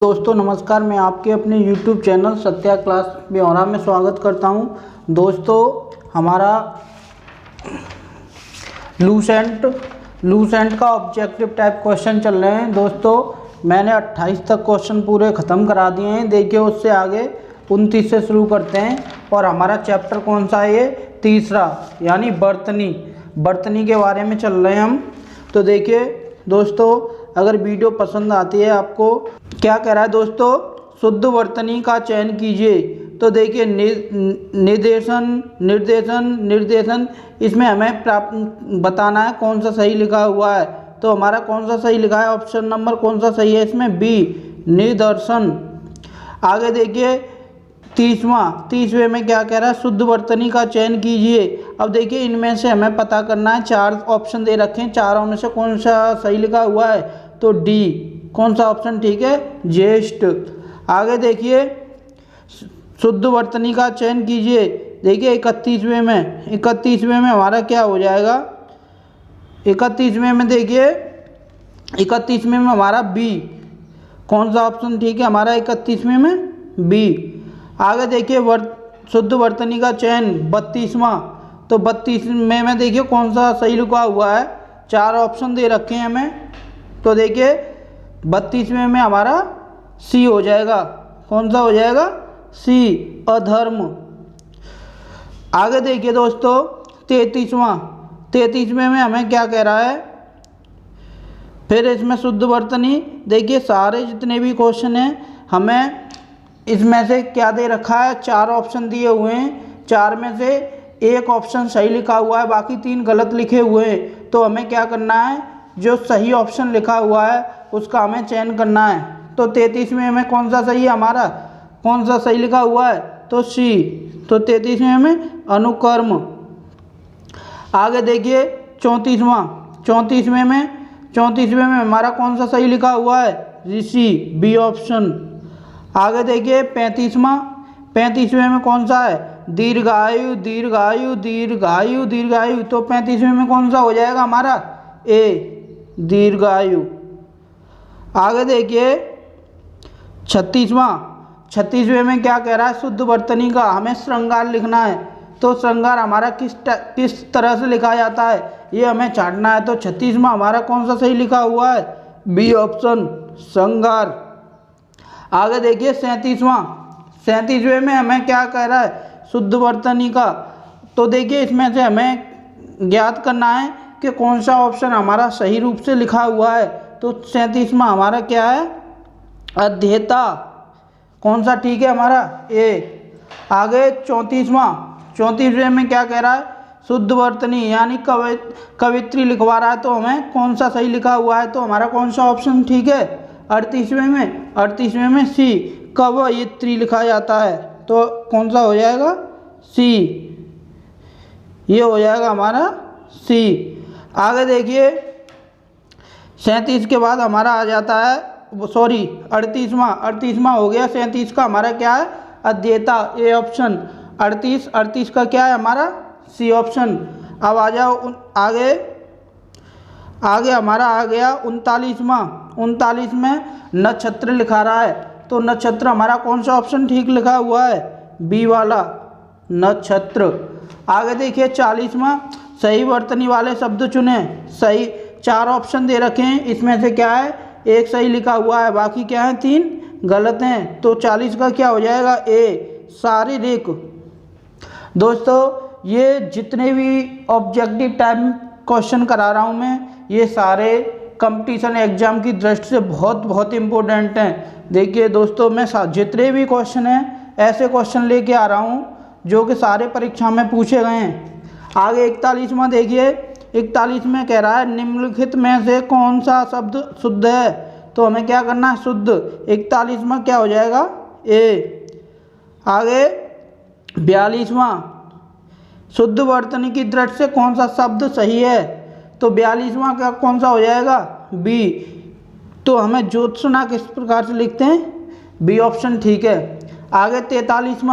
दोस्तों नमस्कार, मैं आपके अपने YouTube चैनल सत्या क्लास ब्यौरा में स्वागत करता हूं। दोस्तों हमारा लूसेंट का ऑब्जेक्टिव टाइप क्वेश्चन चल रहे हैं। दोस्तों मैंने 28 तक क्वेश्चन पूरे ख़त्म करा दिए हैं। देखिए उससे आगे 29 से शुरू करते हैं। और हमारा चैप्टर कौन सा है? ये तीसरा, यानी बर्तनी के बारे में चल रहे हैं हम। तो देखिए दोस्तों, अगर वीडियो पसंद आती है आपको, क्या कह रहा है दोस्तों, शुद्ध वर्तनी का चयन कीजिए। तो देखिए निर्देशन इसमें हमें बताना है कौन सा सही लिखा हुआ है। तो हमारा कौन सा सही लिखा है, ऑप्शन नंबर कौन सा सही है इसमें? बी, निदर्शन। आगे देखिए 30वें में क्या कह रहा है, शुद्ध वर्तनी का चयन कीजिए। अब देखिए इनमें से हमें पता करना है, 4 ऑप्शन दे रखे हैं, चारों में से कौन सा सही लिखा हुआ है? तो डी, कौन सा ऑप्शन ठीक है? ज्येष्ठ। आगे देखिए शुद्ध वर्तनी का चयन कीजिए। देखिए 31वें में हमारा क्या हो जाएगा? 31वें में देखिए 31वें में हमारा बी, कौन सा ऑप्शन ठीक है हमारा 31वें में? बी। आगे देखिए शुद्ध वर्तनी का चयन 32वां। तो 32वें में देखिए कौन सा सही लिखा हुआ है? 4 ऑप्शन दे रखे हैं हमें। तो देखिए 32वें में हमारा सी हो जाएगा। कौन सा हो जाएगा? सी, अधर्म। आगे देखिए दोस्तों 33वें में हमें क्या कह रहा है? फिर इसमें शुद्ध वर्तनी, देखिए सारे जितने भी क्वेश्चन हैं हमें इसमें से क्या दे रखा है? 4 ऑप्शन दिए हुए हैं, 4 में से एक ऑप्शन सही लिखा हुआ है, बाकी 3 गलत लिखे हुए हैं। तो हमें क्या करना है, जो सही ऑप्शन लिखा हुआ है उसका हमें चयन करना है। तो 33वें में कौन सा सही है हमारा? कौन सा सही लिखा हुआ है? तो सी। तो 33वें में अनुकर्म। आगे देखिए 34वें में हमारा कौन सा सही लिखा हुआ है? ऋषि, बी ऑप्शन। आगे देखिए 35वें में कौन सा है? दीर्घायु। तो 35वें में कौन सा हो जाएगा हमारा? ए, दीर्घायु। आगे देखिए 36वें में क्या कह रहा है? शुद्ध वर्तनी का हमें श्रृंगार लिखना है। तो श्रृंगार हमारा किस तरह से लिखा जाता है ये हमें छांटना है। तो 36वां हमारा कौन सा सही लिखा हुआ है? बी ऑप्शन, श्रृंगार। आगे देखिए 37वें में हमें क्या कह रहा है? शुद्ध वर्तनी का। तो देखिए इसमें से हमें ज्ञात करना है कि कौन सा ऑप्शन हमारा सही रूप से लिखा हुआ है। तो 37वां हमारा क्या है? अध्येता। कौन सा ठीक है हमारा? ए। आगे 34वें में क्या कह रहा है? शुद्ध वर्तनी यानी कवित्री लिखवा रहा है। तो हमें कौन सा सही लिखा हुआ है? तो हमारा कौन सा ऑप्शन ठीक है? 38वें में सी, कवयित्री लिखा जाता है। तो कौन सा हो जाएगा? सी, ये हो जाएगा हमारा सी। आगे देखिए 37 के बाद हमारा आ जाता है, 38वां हो गया। 37 का हमारा क्या है? अध्येता, ए ऑप्शन। 38 का क्या है हमारा? C option. अब आ जाओ आगे हमारा आ गया 39 में नक्षत्र लिखा रहा है। तो नक्षत्र हमारा कौन सा ऑप्शन ठीक लिखा हुआ है? बी वाला, नक्षत्र। आगे देखिए 40वां, सही वर्तनी वाले शब्द चुने। सही 4 ऑप्शन दे रखे हैं, इसमें से क्या है? एक सही लिखा हुआ है, बाकी क्या है? 3 गलत हैं। तो 40 का क्या हो जाएगा? ए, शारीरिक। दोस्तों ये जितने भी ऑब्जेक्टिव टाइप क्वेश्चन करा रहा हूँ मैं, ये सारे कंपटीशन एग्जाम की दृष्टि से बहुत इम्पोर्टेंट हैं। देखिए दोस्तों मैं जितने भी क्वेश्चन हैं ऐसे क्वेश्चन लेके आ रहा हूँ जो कि सारे परीक्षा में पूछे गए हैं। आगे 41वां देखिए, 41 में कह रहा है निम्नलिखित में से कौन सा शब्द शुद्ध है? तो हमें क्या करना है? शुद्ध। 41 में क्या हो जाएगा? ए। आगे 42वां, शुद्ध वर्तनी की दृष्टि से कौन सा शब्द सही है? तो 42वां का कौन सा हो जाएगा? बी। तो हमें ज्योत्सना किस प्रकार से लिखते हैं? बी ऑप्शन ठीक है। आगे 43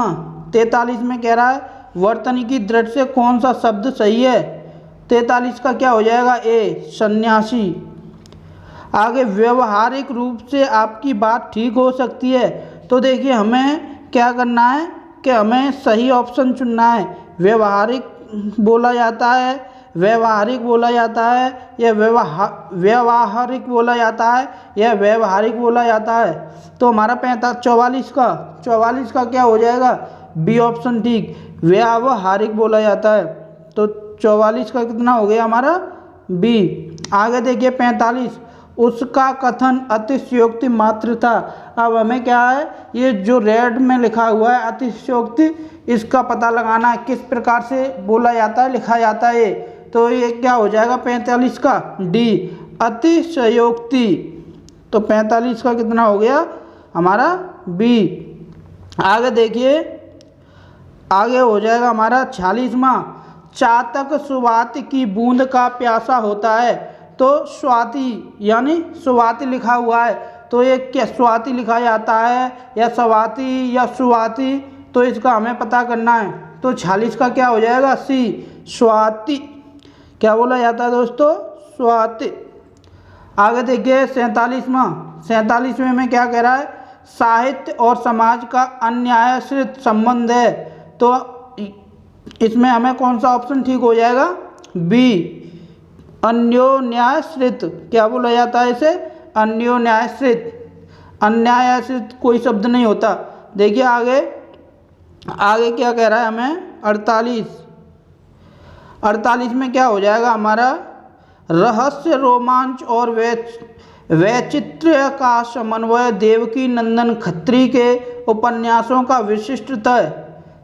में कह रहा है वर्तनी की दृष्टि से कौन सा शब्द सही है? 43 का क्या हो जाएगा? ए, सन्यासी। आगे व्यवहारिक रूप से आपकी बात ठीक हो सकती है। तो देखिए हमें क्या करना है कि हमें सही ऑप्शन चुनना है। व्यवहारिक बोला जाता है, व्यवहारिक बोला जाता है, या व्यवहारिक बोला जाता है, या व्यवहारिक बोला जाता है। तो हमारा 44 का क्या हो जाएगा, बी ऑप्शन ठीक, व्यावहारिक बोला जाता है। तो 44 का कितना हो गया हमारा, बी। आगे देखिए 45, उसका कथन अतिशयोक्ति मात्र था। अब हमें क्या है, ये जो रेड में लिखा हुआ है अतिशयोक्ति, इसका पता लगाना है किस प्रकार से बोला जाता है, लिखा जाता है। तो ये क्या हो जाएगा 45 का, डी, अतिशयोक्ति। तो 45 का कितना हो गया हमारा, बी। आगे देखिए, आगे हो जाएगा हमारा 46वां, चातक सुवाति की बूंद का प्यासा होता है। तो स्वाति यानी सुवाति लिखा हुआ है, तो ये क्या स्वाति लिखा जाता है या स्वाति या सुवाति, तो इसका हमें पता करना है। तो 46 का क्या हो जाएगा, सी, स्वाति। क्या बोला जाता है दोस्तों, स्वाति। आगे देखिए 47वें में क्या कह रहा है, साहित्य और समाज का अन्यायश्रित संबंध है। तो इसमें हमें कौन सा ऑप्शन ठीक हो जाएगा, बी, अन्योन्याश्रित। क्या बोला जाता है इसे, अन्योन्याश्रित। अन्यायश्रित कोई शब्द नहीं होता। देखिए आगे क्या कह रहा है हमें, 48 में क्या हो जाएगा हमारा, रहस्य, रोमांच और वैचित्र्य का समन्वय देवकी नंदन खत्री के उपन्यासों का विशिष्टता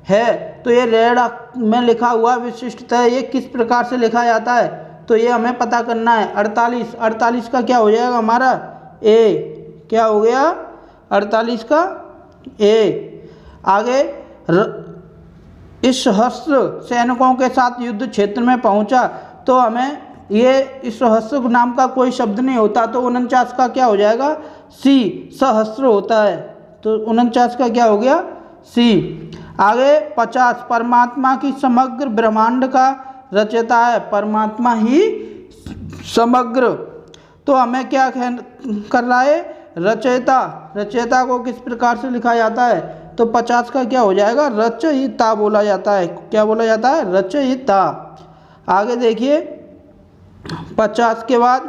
है। तो ये रेड में लिखा हुआ विशिष्टता, ये किस प्रकार से लिखा जाता है, तो ये हमें पता करना है। 48 का क्या हो जाएगा हमारा, ए। क्या हो गया 48 का, ए। आगे इस सहस्त्र सैनिकों के साथ युद्ध क्षेत्र में पहुंचा। तो हमें ये इस सहस्त्र नाम का कोई शब्द नहीं होता, तो 49 का क्या हो जाएगा, सी, सहस्त्र होता है। तो 49 का क्या हो गया, सी। आगे 50, परमात्मा की समग्र ब्रह्मांड का रचयिता है, परमात्मा ही समग्र। तो हमें क्या कर रहा है, रचयिता को किस प्रकार से लिखा जाता है, तो 50 का क्या हो जाएगा, रचयिता बोला जाता है। क्या बोला जाता है, रचयिता। आगे देखिए 50 के बाद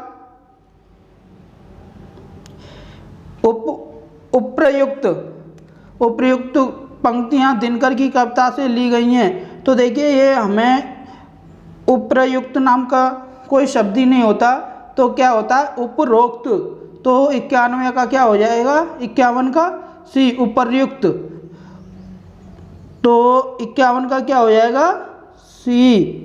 उपर्युक्त पंक्तियां दिनकर की कविता से ली गई हैं। तो देखिए ये हमें उपर्युक्त नाम का कोई शब्द ही नहीं होता, तो क्या होता है, उपरोक्त। तो 91 का क्या हो जाएगा, 51 का, सी, उपर्युक्त। तो 51 का क्या हो जाएगा, सी।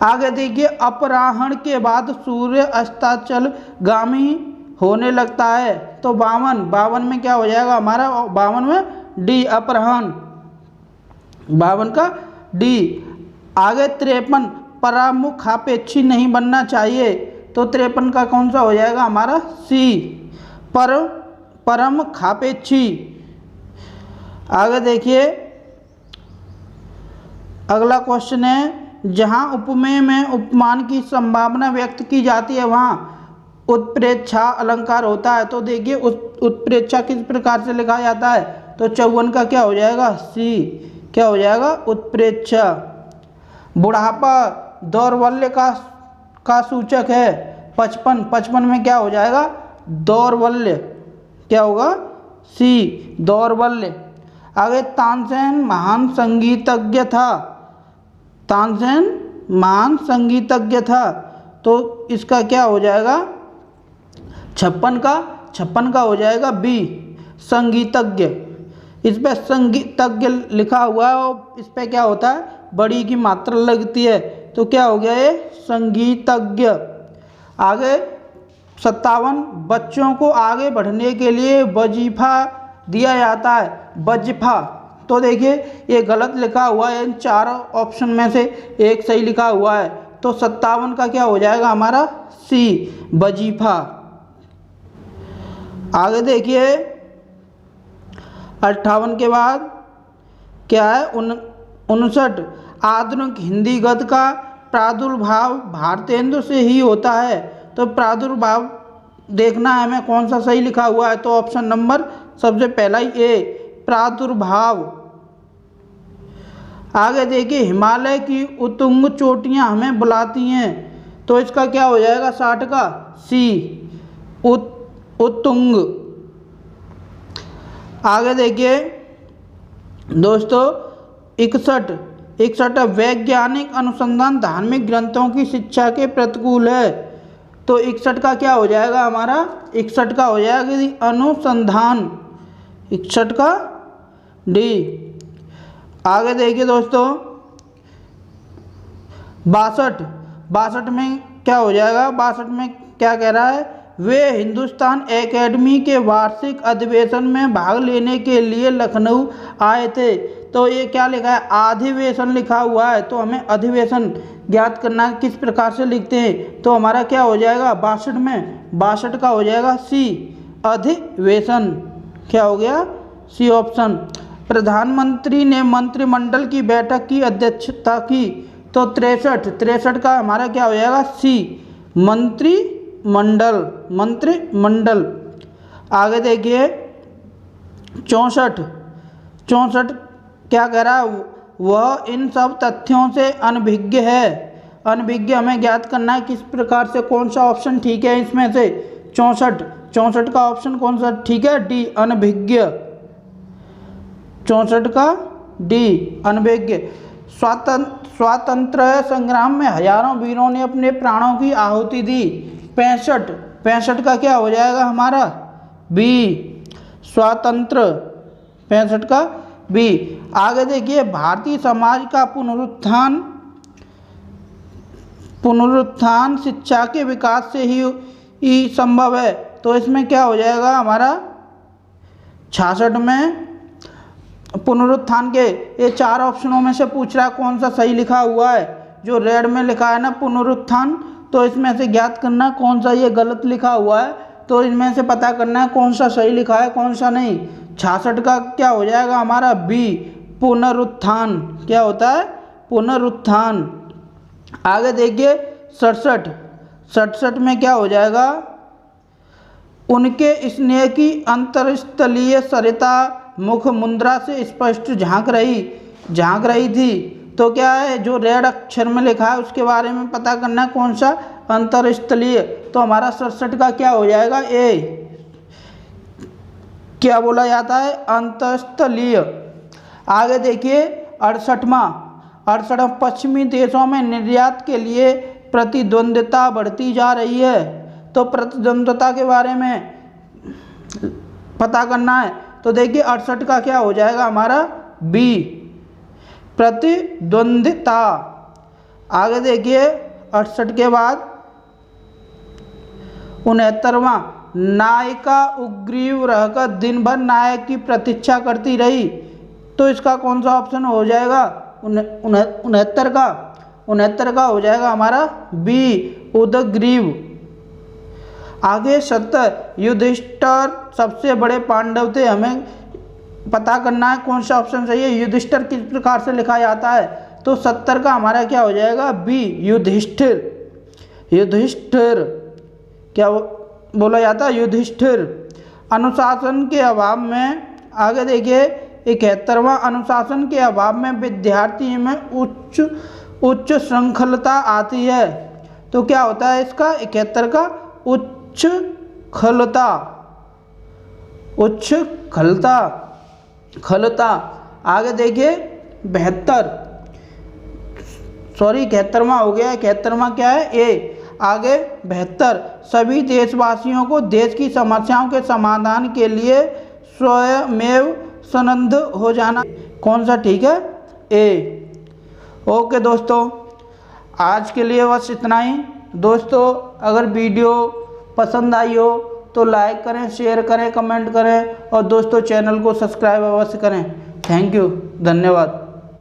आगे देखिए, अपराह्न के बाद सूर्य अस्ताचलगामी होने लगता है। तो 52 में क्या हो जाएगा हमारा, 52 में डी, अपराह्न। 52 का डी। आगे 53, परामुखापेक्षी नहीं बनना चाहिए। तो 53 का कौन सा हो जाएगा हमारा, सी, परमुखापेक्षी। आगे देखिए अगला क्वेश्चन है, जहाँ उपमेय में उपमान की संभावना व्यक्त की जाती है वहाँ उत्प्रेक्षा अलंकार होता है। तो देखिए उत्प्रेक्षा किस प्रकार से लिखा जाता है, तो 54 का क्या हो जाएगा, सी। क्या हो जाएगा, उत्प्रेक्षा। बुढ़ापा दौर्बल्य का सूचक है। 55 में क्या हो जाएगा, दौर्बल्य। क्या होगा, सी, दौर्बल्य। आगे तानसेन महान संगीतज्ञ था। तानसेन महान संगीतज्ञ था। तो इसका क्या हो जाएगा, 56 का हो जाएगा बी, संगीतज्ञ। इस पर संगीतज्ञ लिखा हुआ है और इस पर क्या होता है, बड़ी की मात्रा लगती है। तो क्या हो गया ये, संगीतज्ञ। आगे 57, बच्चों को आगे बढ़ने के लिए वजीफा दिया जाता है। वजीफा, तो देखिए ये गलत लिखा हुआ है, इन 4 ऑप्शन में से एक सही लिखा हुआ है। तो 57 का क्या हो जाएगा हमारा, सी, वजीफा। आगे देखिए 58 के बाद क्या है, 59, आधुनिक हिंदी गद्य का प्रादुर्भाव भारतेंदु से ही होता है। तो प्रादुर्भाव देखना है हमें कौन सा सही लिखा हुआ है, तो ऑप्शन नंबर सबसे पहला ही ए प्रादुर्भाव। आगे देखिए हिमालय की उत्तुंग चोटियां हमें बुलाती हैं, तो इसका क्या हो जाएगा 60 का सी उत्तुंग। आगे देखिए दोस्तों 61 वैज्ञानिक अनुसंधान धार्मिक ग्रंथों की शिक्षा के प्रतिकूल है। तो 61 का क्या हो जाएगा हमारा, 61 का हो जाएगा अनुसंधान, 61 का डी। आगे देखिए दोस्तों 62 में क्या हो जाएगा, 62 में क्या कह रहा है, वे हिंदुस्तान एकेडमी के वार्षिक अधिवेशन में भाग लेने के लिए लखनऊ आए थे। तो ये क्या लिखा है, अधिवेशन लिखा हुआ है, तो हमें अधिवेशन ज्ञात करना है, किस प्रकार से लिखते हैं, तो हमारा क्या हो जाएगा 62 में 62 का हो जाएगा सी अधिवेशन। क्या हो गया सी ऑप्शन। प्रधानमंत्री ने मंत्रिमंडल की बैठक की अध्यक्षता की, तो 63 का हमारा क्या हो जाएगा सी मंत्रिमंडल। आगे देखिए 64 क्या कह रहा है, वह इन सब तथ्यों से अनभिज्ञ है। अनभिज्ञ हमें ज्ञात करना है किस प्रकार से, कौन सा ऑप्शन ठीक है इसमें से, 64 का ऑप्शन कौन सा ठीक है, डी अनभिज्ञ, 64 का डी अनभिज्ञ। स्वातंत्र्य संग्राम में हजारों वीरों ने अपने प्राणों की आहुति दी, 65 का क्या हो जाएगा हमारा बी स्वातंत्र, 65 का बी। आगे देखिए भारतीय समाज का पुनरुत्थान शिक्षा के विकास से ही संभव है, तो इसमें क्या हो जाएगा हमारा 66 में पुनरुत्थान के, ये 4 ऑप्शनों में से पूछ रहा है कौन सा सही लिखा हुआ है, जो रेड में लिखा है ना पुनरुत्थान, तो इसमें से ज्ञात करना कौन सा ये गलत लिखा हुआ है, तो इनमें से पता करना है कौन सा सही लिखा है कौन सा नहीं। 66 का क्या हो जाएगा हमारा बी पुनरुत्थान, क्या होता है पुनरुत्थान। आगे देखिए 67 में क्या हो जाएगा, उनके स्नेह की अंतरस्थलीय सरिता मुख मुद्रा से स्पष्ट झांक रही थी, तो क्या है जो रेड अक्षर में लिखा है उसके बारे में पता करना है कौन सा अंतरस्थलीय, तो हमारा 67 का क्या हो जाएगा ए, क्या बोला जाता है अंतरस्थलीय। आगे देखिए 68 पश्चिमी देशों में निर्यात के लिए प्रतिद्वंद्विता बढ़ती जा रही है, तो प्रतिद्वंद्विता के बारे में पता करना है, तो देखिए 68 का क्या हो जाएगा हमारा बी प्रतिद्वंद्विता। आगे देखिए 68 के बाद 69वां नायिका उग्रीव रहकर दिन भर नायक की प्रतीक्षा करती रही, तो इसका कौन सा ऑप्शन हो जाएगा 69 का हो जाएगा हमारा बी उदग्रीव। आगे 70 युधिष्ठिर सबसे बड़े पांडव थे, हमें पता करना है कौन सा ऑप्शन सही है, युधिष्ठिर किस प्रकार से लिखा जाता है, तो 70 का हमारा क्या हो जाएगा बी युधिष्ठिर क्या बोला जाता है युधिष्ठिर। अनुशासन के अभाव में, आगे देखिए 71वां अनुशासन के अभाव में विद्यार्थी में उच्च श्रृंखलता आती है, तो क्या होता है इसका 71 का उच्च खलता। आगे देखिए 71वां हो गया, 71वां क्या है ए। आगे 72 सभी देशवासियों को देश की समस्याओं के समाधान के लिए स्वयमेव सन्नद्ध हो जाना, कौन सा ठीक है ए। ओके दोस्तों, आज के लिए बस इतना ही। दोस्तों अगर वीडियो पसंद आई हो तो लाइक करें, शेयर करें, कमेंट करें और दोस्तों चैनल को सब्सक्राइब अवश्य करें। थैंक यू, धन्यवाद।